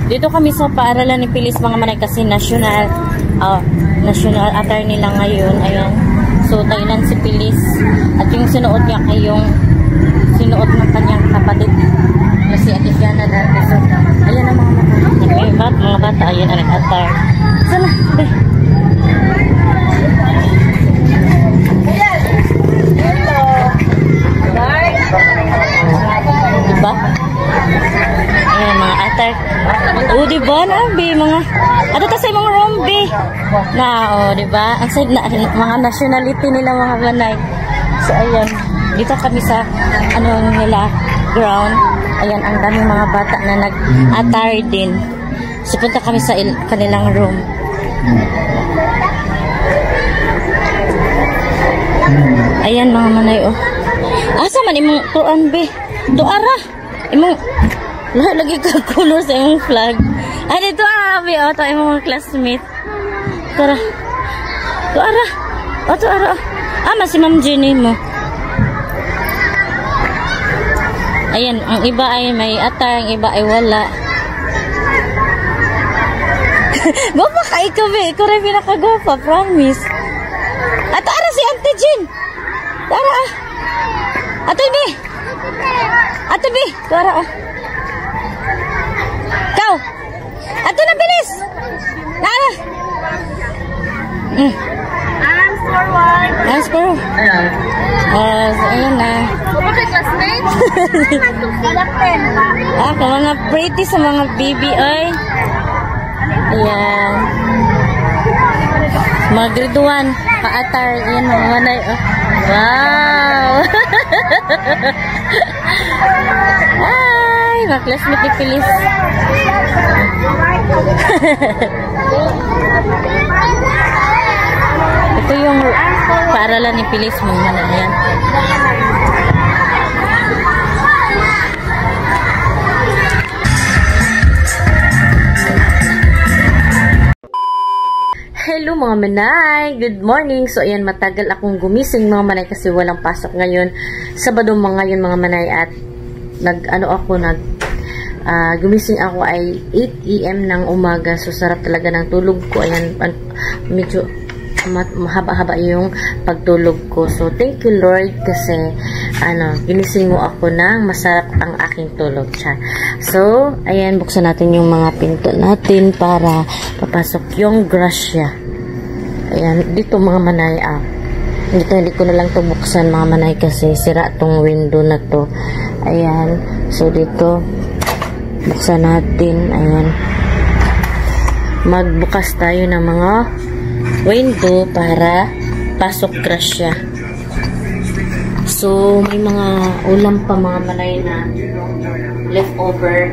Dito kami sa paaralan ni Pilis mga manay kasi national attorney lang ngayon. Ayan. So, Thailand si Pilis. At yung sinuot niya ay yung sinuot ng kanyang kapatid. Kasi Atifiana dati. So, ayan ang mga bata. Ayan ang nag-attire. Sana, be. Diba? Ayan, mga attire. O, diba na, be, mga ato kasi mga rombe na, o, diba? Ang side na, mga nationality nila mga manay. So, ayan. Dito kami sa, nila, ground. Ayan, ang daming mga bata na nag-attire din. So, punta kami sa kanilang room. Ayan, mga manay, oh. Asa man imong Quran, be? Doara. Imong lagi ka color sa imong flag. Ay, dito be, oh, to imong classmate. Tara. Doara. Oh, doara. Si Ma'am Jenny mo. Ayan, ang iba ay may attire, ang iba ay wala. Gopa ka ikaw, be. Ikaw rin pinakagopa, promise. At ara si Auntie Jean. Tara. Ate, be. Ate, be. Tara. Kau. Ate, na bilis. Tara. Arms forward. Arms forward. Ayan na. Bakit classmates? Mga pretty sa mga baby, ay. Ayan. Mga grade 1. Pa-attire. Ayan, mga manay. Oh. Wow! Ay, mga classmate ni Pilis. Ito yung paaralan ni Pilis, mga manay. Ayan. Hello mga manay! Good morning! So ayan, matagal akong gumising mga manay kasi walang pasok ngayon. Sabado ngayon mga manay at gumising ako ay 8 AM ng umaga. So sarap talaga ng tulog ko. Ayan, medyo mahaba-haba yung pagtulog ko. So thank you Lord kasi ginising mo ako ng masarap ang aking tulog. So ayan, buksan natin yung mga pinto natin para papasok yung grasya. Ayan, dito mga manay, hindi ko na lang to buksan mga manay kasi sira tong window na to. Ayan, so dito buksan natin. Ayan, magbukas tayo ng mga window para pasok grasya. So may mga ulam pa mga manay na leftover.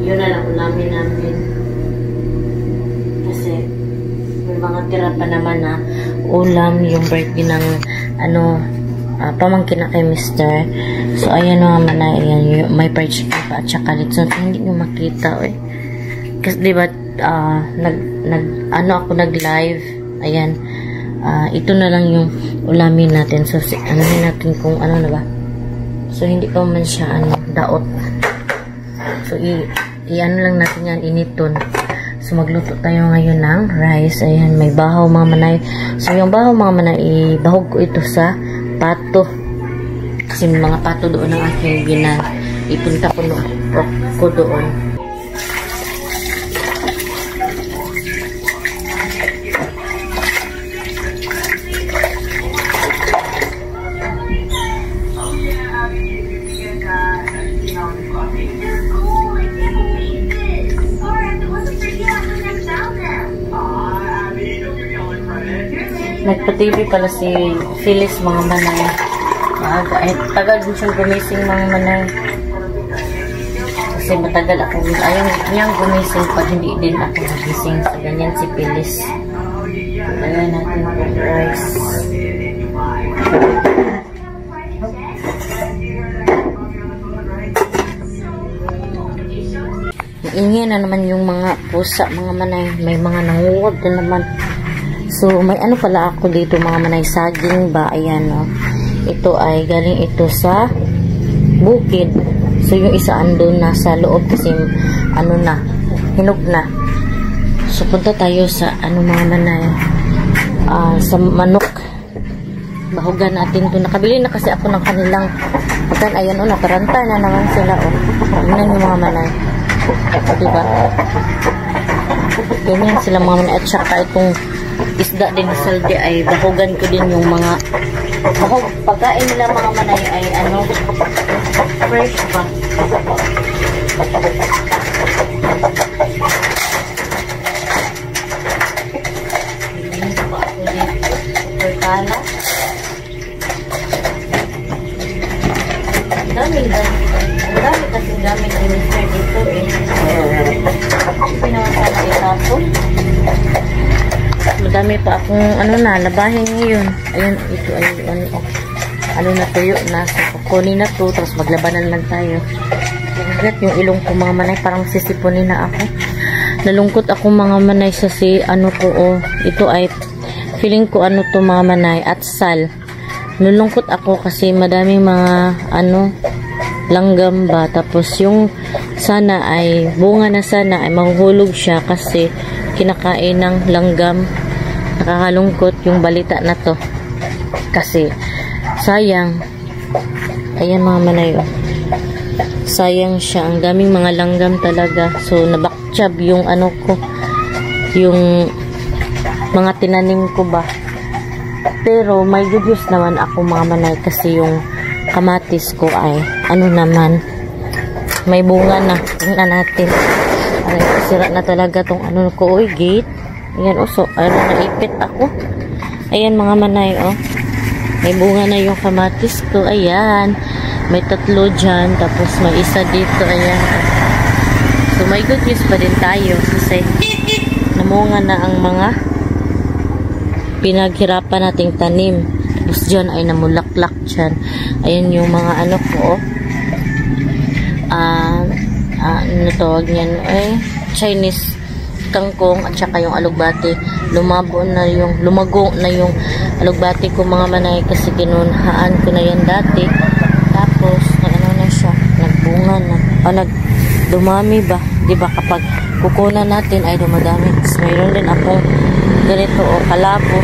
Yun na lang ulamin namin kasi may mga tira pa naman na ulam yung birthday ng pamangkin na kay Mr. So ayan mga manay, ayan, may fried chicken pa at saka litson. So, hindi nyo makita kasi diba ako nag-live. Ayan, ito na lang yung ulamin natin. So anohin natin kung ano na ba. So hindi pa man siya daot. So i-ano lang natin yan, initon. So magluto tayo ngayon ng rice. Ayan, may bahaw mga manay. So yung bahaw mga manay, ibahog ko ito sa pato. Kasi may mga pato doon ang aking ipunta ko doon. Nagpa-TV pala si Phyllis mga manay. Tagal din siyang gumising mga manay. Kasi matagal ako. Ayaw niyang gumising pag hindi din ako nagising. So ganyan si Phyllis. Lagyan natin yung rice. Ingay na naman yung mga pusa mga manay. May mga nanguwag na naman. So, may pala ako dito mga manay, saging ba, ayan o. Ito ay galing ito sa bukid. So, yung isa andun nasa loob kasi ano na, hinog na. So, punta tayo sa, ano mga manay, sa manok. Bahugan natin to. Nakabili na kasi ako ng kanilang pagkan. Ayan, nakaranta na naman sila, Ganyan yung mga manay. Diba? Ganyan sila mga manay. At saka itong isda din sa saldi ay bahugan ko din yung mga pagkain nila mga manay ay fresh ba? Pertala. Ang dami kasing gamit ng Mr. dito pinawasala itapon. Madami pa akong labahin ngayon. Ayun, ito ay natuyo na. So, kukunin na to, tapos maglabanan lang tayo. Yung ilong ko mga manay, parang sisipunin na ako. Nalungkot ako mga manay sa ito ay feeling ko to mga manay, atsal. Nalungkot ako kasi madaming mga langgam ba, tapos yung sana ay bunga na sana ay mahuhulog siya kasi kinakain ng langgam. Nakakalungkot yung balita na to kasi sayang. Ayan mga manay, sayang siya, ang daming mga langgam talaga. So nabakchab yung yung mga tinanim ko ba. Pero may good news naman ako mga manay kasi yung kamatis ko ay naman, may bunga na. Tingnan natin. Ay, sira na talaga tong ko, gate. Ayan, naipit ako. Ayan mga manay, may bunga na yung kamatis ko. Ayan, may 3 dyan, tapos may isa dito. Ayan. So may good news pa din tayo kasi namunga na ang mga pinaghirapan nating tanim. Tapos dyan ay namulaklak dyan. Ayan yung mga ko, tawag niyan Chinese kangkong at saka yung alugbati. Lumago na yung alugbati ko mga manay kasi kinunhaan ko na yan dati. Tapos na siya, nagbunga na, dumami ba, diba kapag kukunan natin ay dumadami. Tapos mayroon din akong ganito kalabo.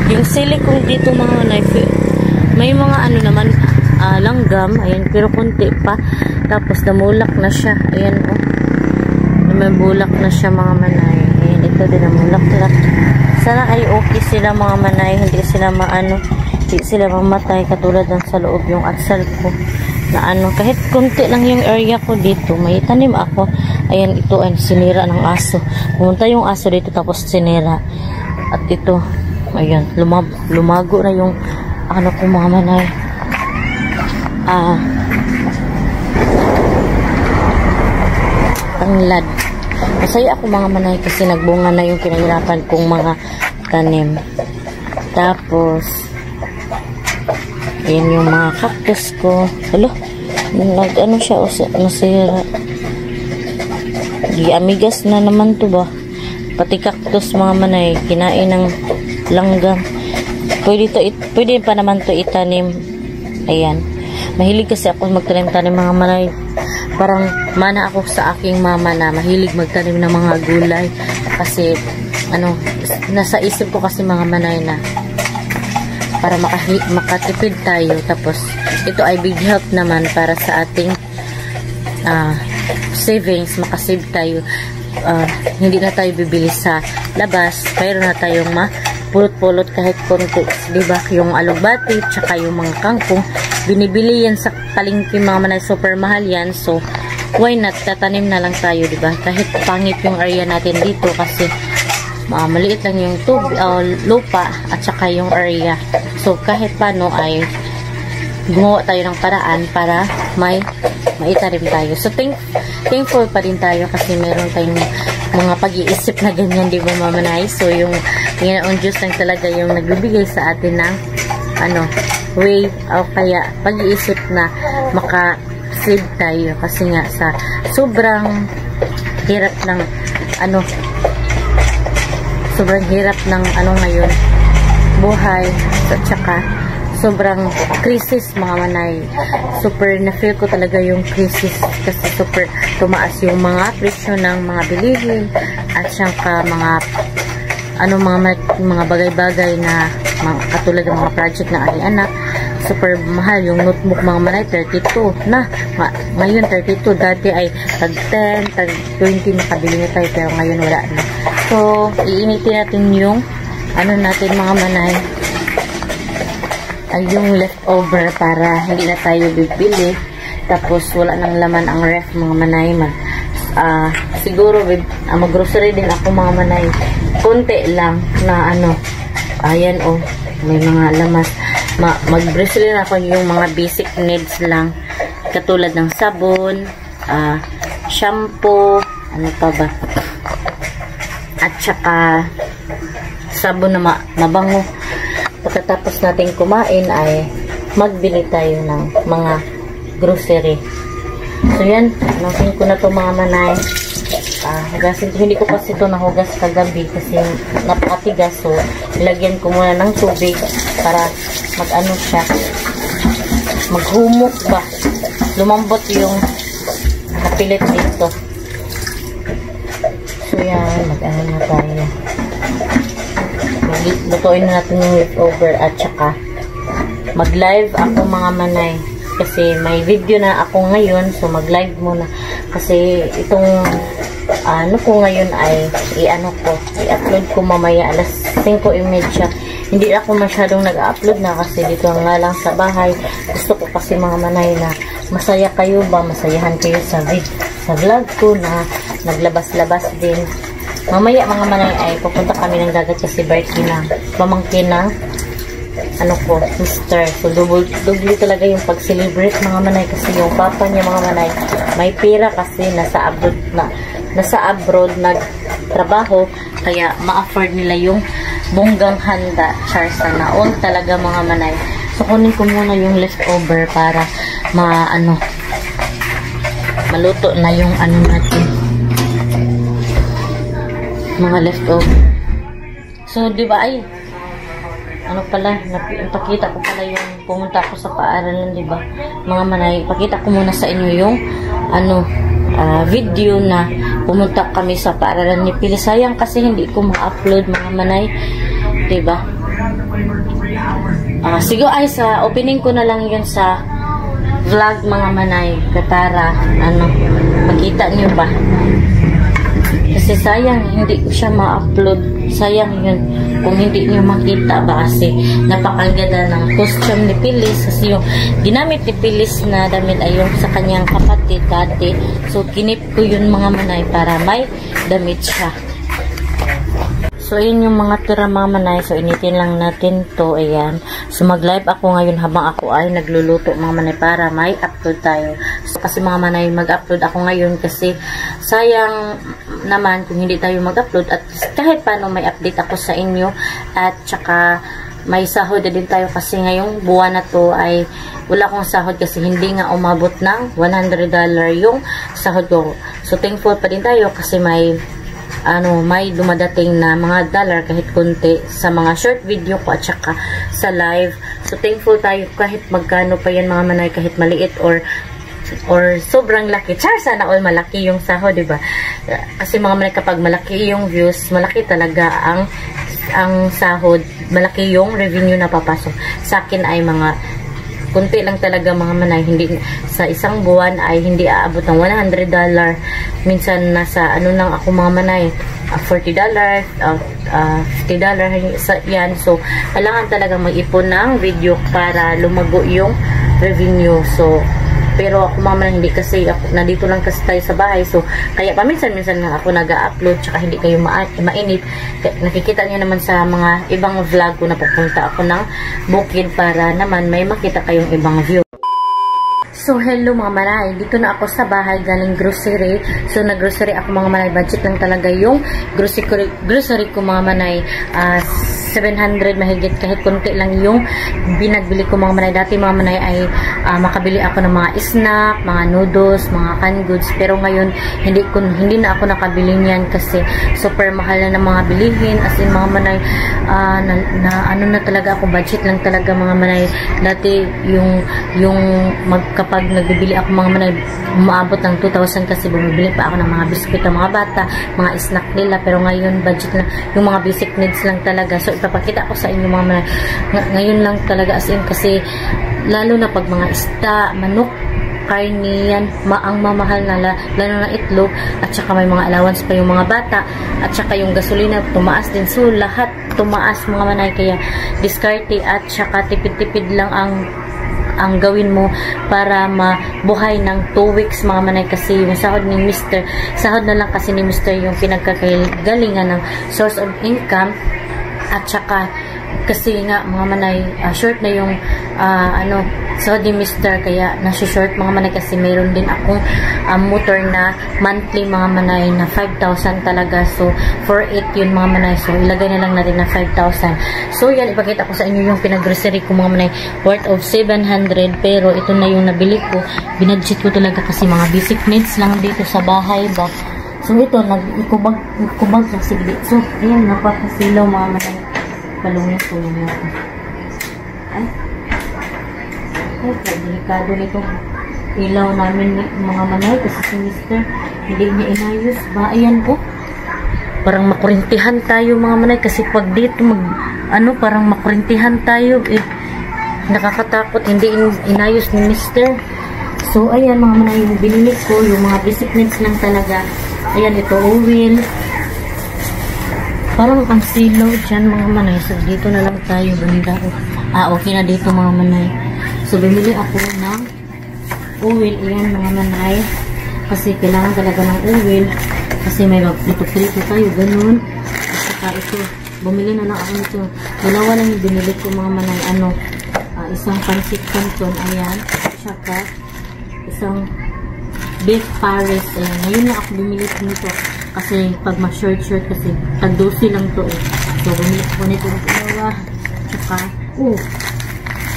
Yung sili kong dito mga manay, may mga naman langgam, ayan, pero konti pa. Tapos namulak na siya, ayan may bulak na siya mga manay. Ayan, ito din namulak na. Sana ay okay sila mga manay, hindi sila hindi sila mamatay katulad ng sa loob yung atsal ko na kahit konti lang yung area ko dito, may tanim ako. Ayan, ito ay sinira ng aso. Pumunta yung aso dito tapos sinira. At ito, ayan, lumago na yung ko mga manay. Tanglad. Masaya ako mga manay kasi nagbunga na yung pinahirapan kong mga tanim. Tapos ayan yung mga cactus ko. Siya nasira. Amigas na naman to ba. Pati cactus mga manay kinain ng langgam. Pwede pa naman to itanim. Ayan. Mahilig kasi ako magtanim-tanim mga manay. Parang mana ako sa aking mama na mahilig magtanim ng mga gulay. Kasi, nasa isip ko kasi mga manay na para makatipid tayo. Tapos, ito ay big help naman para sa ating savings. Makasave tayo. Hindi na tayo bibili sa labas. Mayroon na tayong pulot-pulot kahit konti. Diba? Yung alugbati, tsaka yung mga kangkong. Binibili yan sa palengke mga manay, super mahal yan. So, why not? Tatanim na lang tayo, diba? Kahit pangit yung area natin dito kasi maliit lang yung lupa at saka yung area. So, kahit paano ay gumawa tayo ng paraan para maitanim tayo. So, thankful pa rin tayo kasi meron tayong mga pag-iisip na ganyan, diba mga manay? So, yung Panginoon Diyos lang talaga yung nagbibigay sa atin ng way o kaya pag-iisip na maka-save tayo kasi nga sa sobrang hirap ng ngayon buhay at saka sobrang crisis mga manay. Super na-feel ko talaga yung crisis kasi super tumaas yung mga presyo ng mga bilihin at siyang mga mga bagay-bagay na katulad ng mga project na anak. Super mahal yung notebook mga manay, 32 na. Ngayon 32, dati ay tag 10, tag 20 makabili na tayo, pero ngayon wala na. So, iinitin natin yung natin mga manay, ay yung leftover para hindi na tayo bibili. Tapos wala nang laman ang ref mga manay. Siguro mag-grocery din ako mga manay. Konti lang na ayan may mga lamas. Mag-grocery na ako yung mga basic needs lang. Katulad ng sabon, shampoo, ano pa ba? At saka sabon na mabango. Pagkatapos natin kumain ay magbili tayo ng mga grocery. So yan, nasin ko na to mga manay. Hugasin, hindi ko kasi ito nahugas kagabi kasi napakatigas. So ilagyan ko muna ng tubig para siya, maghumok ba, lumambot yung napilit dito. So yan, na tayo. Lutuin na natin yung leftover at saka mag-live ako mga manay kasi may video na ako ngayon. So mag-live muna kasi itong ko ngayon ay i-upload ko mamaya alas 5:30. Hindi ako masyadong nag-upload na kasi dito nga lang sa bahay. Gusto ko kasi mga manay na masaya kayo ba, masayahan kayo sa vlog ko na naglabas-labas din. Mamaya mga manay ay pupunta kami ng dagat kasi birthday na pamangkin ng mister. So double talaga yung pag-celebrate mga manay kasi yung papa niya mga manay may pera kasi nasa abroad nagtrabaho, kaya ma-afford nila yung bonggang handa. Charsa na all talaga mga manay. So kunin ko muna yung leftover para maluto na yung natin mga leftover. So di ba ay pakita ko pala yung pumunta ako sa paaralan, di ba mga manay. Pakita ko muna sa inyo yung video na pumunta kami sa paaralan ni Pili. Sayang kasi hindi ko ma-upload mga manay, diba? Siguro ay sa opening ko na lang yun sa vlog mga manay. Katara, makita niyo ba? Kasi sayang hindi ko siya ma-upload. Sayang yun kung hindi niyo makita ba kasi napakaganda ng costume ni Pilis kasi yung ginamit ni Pilis na damit ay yung sa kanyang kapatid dati. So kinip ko yun mga manay para may damit siya. So yun yung mga tira mga manay. So initin lang natin to. Ayan. So mag-live ako ngayon habang ako ay nagluluto mga manay para may upload tayo. So kasi mga manay mag-upload ako ngayon kasi sayang naman kung hindi tayo mag-upload at kahit paano may update ako sa inyo at saka may sahod din tayo kasi ngayong buwan na to ay wala akong sahod kasi hindi nga umabot ng $100 yung sahod ko. So thankful pa din tayo kasi may dumadating na mga dollar kahit konti sa mga short video ko at saka sa live. So thankful tayo kahit magkano pa yan mga manay, kahit maliit or sobrang laki. Sana all malaki yung sahod, diba? Kasi mga manay kapag malaki yung views, malaki talaga ang sahod, malaki yung revenue na papasok. Sa akin ay mga kunti lang talaga mga manay. Hindi sa isang buwan ay hindi aabot ng $100. Minsan nasa lang ako mga manay, $40, $50 yan. So kailangan talaga mag-ipon ng video para lumago yung revenue. So pero ako mga manay, hindi kasi nandito lang kasi tayo sa bahay. So kaya paminsan-minsan lang ako nag-upload tsaka hindi kayo mainit. Nakikita niyo naman sa mga ibang vlog ko na pupunta ako ng bukid para naman may makita kayong ibang view. So So, hello mga manay. Dito na ako sa bahay galing grocery. So, nag-grocery ako mga manay. Budget lang talaga yung grocery ko mga manay. 700 mahigit, kahit konti lang yung binagbili ko mga manay. Dati mga manay ay makabili ako ng mga snack, mga noodles, mga canned goods. Pero ngayon, hindi na ako nakabili niyan kasi super mahal na ng mga bilihin. As in mga manay, ano na talaga ako, budget lang talaga mga manay. Dati yung kapag nagbibili ako mga manay, umaabot ng 2,000 kasi bumibili pa ako ng mga biskuit ng mga bata, mga snack nila. Pero ngayon, budget lang, yung mga basic needs lang talaga. So, ipapakita ko sa inyo mga manay. Ngayon lang talaga as in kasi, lalo na pag mga isda, manok, karne yan, ang mamahal na lalo na itlog, at saka may mga allowance pa yung mga bata, at saka yung gasolina tumaas din. So, lahat tumaas mga manay. Kaya, diskarte at saka tipid-tipid lang ang gawin mo para mabuhay ng 2 weeks mga manay, kasi yung sahod na lang kasi ni Mr. yung pinagkagalingan ng source of income. At saka kasi nga mga manay, short na yung sahod ni Mr. kaya nasi-short mga manay, kasi mayroon din akong motor na monthly mga manay na 5,000 talaga. So, for 8 yun mga manay. So, ilagay na lang natin na 5,000. So, yan, ipakita ko sa inyo yung pinag-grocery ko mga manay, worth of 700. Pero, ito na yung nabili ko. Binadget ko talaga kasi mga basic needs lang dito sa bahay ba. So, ito, ikubag na sige. So, ayan, napakasilaw mga manay. Palungin ko yung ay, delikado nito ilaw namin mga manay kasi si Mr. hindi niya inayos ba. Ayan po, parang makurintihan tayo mga manay, kasi pag dito parang makurintihan tayo nakakatakot, hindi inayos ni Mr. So ayan mga manay, yung binili ko yung mga basic needs lang talaga. Ayan, ito oil, parang ang silaw dyan mga manay. So dito na lang tayo banda. Okay na dito mga manay. So, bumili ako ng oil. Ayan mga manay. Kasi kailangan talaga ng oil. Kasi may magprito-prito tayo. Ganun. At saka ito. Bumili na lang ako nito. Dalawa lang yung binili ko mga manay. Isang pancit canton. Ayan. At saka isang beef pares. Ayan. Ngayon lang ako bumili nito. Kasi pag ma-short kasi tag-12 lang to So, bumili ako nito ng dalawa. At saka,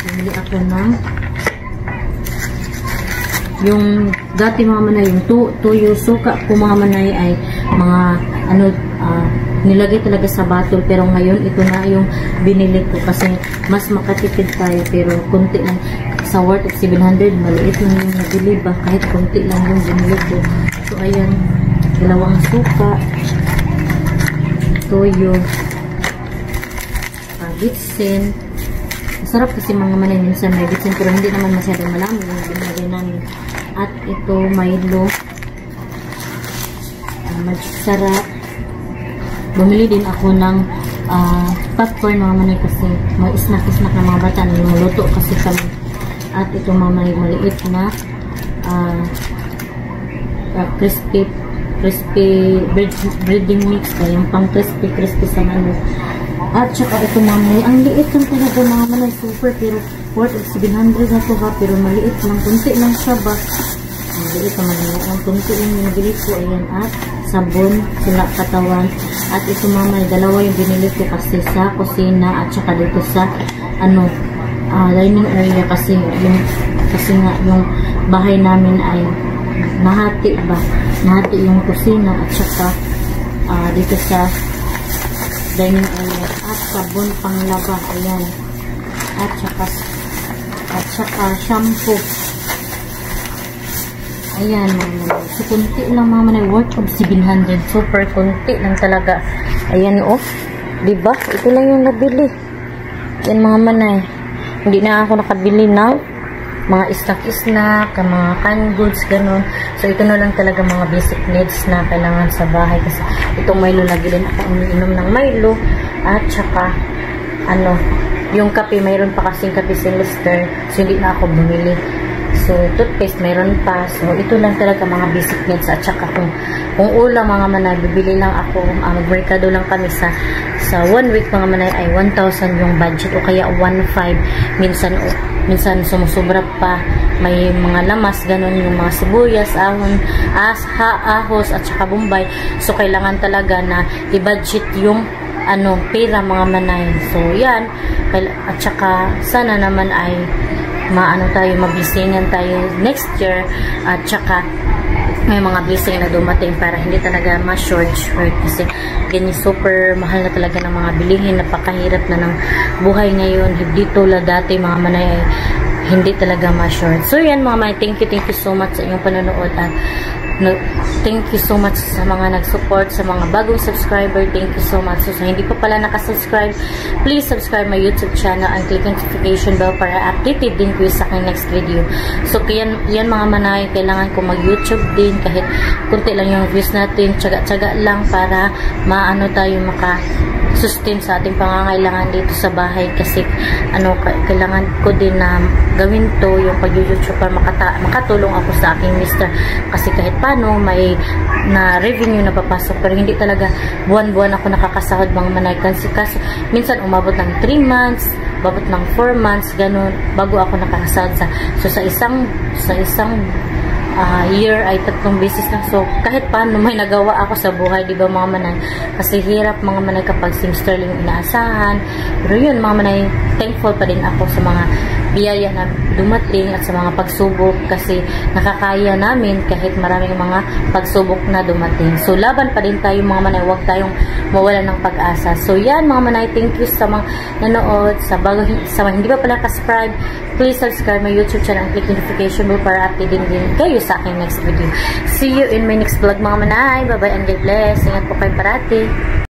bumili ako ng yung dati mga manay, yung tuyo suka ko mga manay ay mga nilagay talaga sa bottle, pero ngayon ito na yung binili ko kasi mas makatipid tayo. Pero konti lang sa worth of 700, maliit lang yung nabili ba, kahit konti lang yung binili ko. So ayan, dalawang suka, tuyo, bitsin. Sarap kasi mga manay, minsan may bitsin pero hindi naman masyadong malami yung binagay namin. At ito, Milo. Sarap. Bumili din ako ng popcorn mga manay, kasi may snack-snack na mga bata na lumuluto kasi kami. At ito mga manay, maliit na crispy breading mix, yung pang crispy sa manok. At saka ito mamay, ang liit lang talaga mga manay, super, pero worth of 700 na ito ha, pero maliit lang, kunti lang siya ba. Ang liit naman nila, ang kunti lang yung nabili ko. Ayan, at sabon, sila katawan. At ito mamay, dalawa yung binili ko kasi sa kusina at saka dito sa dining area, kasi nga yung bahay namin ay nahati yung kusina at saka dito sa dining area. At sabon panglaba, ayan, at saka shampoo, ayan mga manay. So kunti lang mga manay, worth of 700, super kunti lang talaga. Ayan diba, ito lang yung nabili. Yan mga manay, hindi na ako nakabili ng mga snack, mga canned goods, ganun. So, ito na lang talaga mga basic needs na kailangan sa bahay. Kasi itong Milo, lagi din ako umiinom ng Milo. At saka, yung kape, mayroon pa kasing kape si Mr. So, hindi na ako bumili. So, toothpaste, mayroon pa. So, ito lang talaga mga basic needs. At saka, kung ulam mga manay, bibili lang ako. Magmerkado lang kami sa 1 week mga manay ay 1,000 yung budget o kaya 1,500. Minsan sumusubra pa. may mga lamas, ganun yung mga sibuyas, ahon, ahos, at saka bombay. So, kailangan talaga na i-budget yung pera mga manay. So, yan. At saka, sana naman ay mablisingan tayo next year. At saka, may mga blessing na dumating para hindi talaga ma-short kasi ganyan super mahal na talaga ng mga bilihin, napakahirap na ng buhay ngayon, hindi tulad dati mga manay ay hindi talaga ma-short. So yan mga manay, thank you so much sa inyong panonood at thank you so much sa mga nag-support, sa mga bagong subscriber, thank you so much. So sa hindi pa pala nakasubscribe, please subscribe my YouTube channel and click notification bell para updated din ko sa aking next video. So yan mga manay, kailangan ko mag-YouTube din kahit kunti lang yung views natin, tsaga-tsaga lang para tayo sustain sa ating pangangailangan dito sa bahay kasi kailangan ko din na gawin to yung pag-YouTube para makatulong ako sa aking mister kasi kahit paano may na revenue na papasok pero hindi talaga buwan-buwan ako nakakasahod mga manay kasi minsan umabot ng 3 months, babot ng 4 months ganun bago ako nakakasahod sa isang year ay 3 beses lang. So, kahit paano may nagawa ako sa buhay, di ba mga manay? Kasi hirap mga manay kapag simster lang inaasahan. Pero yun, mga manay, thankful pa din ako sa mga biyaya na dumating at sa mga pagsubok kasi nakakaya namin kahit maraming mga pagsubok na dumating. So, laban pa din tayo mga manay, huwag tayong mawalan ng pag-asa. So, yan mga manay, thank you sa mga nanood, sa mga hindi pa pala ka-subscribe, please subscribe my YouTube channel and click notification bell para updated din kayo sa aking next video. See you in my next vlog mga manay. Bye-bye and God bless. Ingat po kayo parati.